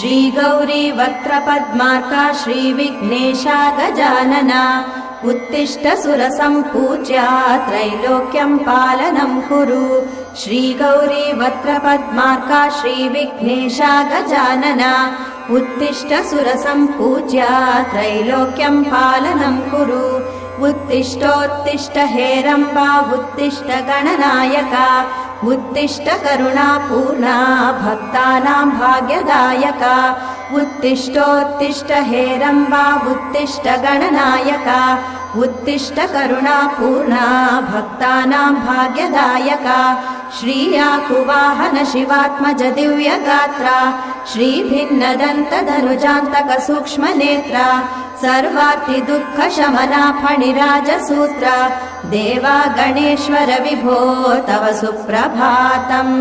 श्रीगौरी वक्त्रपद्मार्का श्रीविघ्नेशा गजानना उत्तिष्ठ सुरसम्पूज्या त्रैलोक्यं पालनं कुरु श्रीगौरी वक्त्रपद्मार्का श्रीविघ्नेशा गजानना उत्तिष्ठ सुरसम्पूज्या त्रैलोक्यं पालनं कुरु उत्तिष्ठोत्तिष्ठ हेरम्बा उत्तिष्ठ गणनायका उत्तिष्ठ करुणापूर्णा भक्तानां भाग्यदायका उत्तिष्ठोत्तिष्ठ हेरम्बा उत्तिष्ठ गणनायका उत्तिष्ठ करुणापूर्णा भक्तानां भाग्यदायका श्रीयाकुवाहन शिवात्मज दिव्यगात्रा श्रीभिन्नदन्तधनुजान्तक सूक्ष्मनेत्रा सर्वार्ति दुःख शमना फणिराजसूत्रा देवा गणेश्वर विभो तव सुप्रभातम्।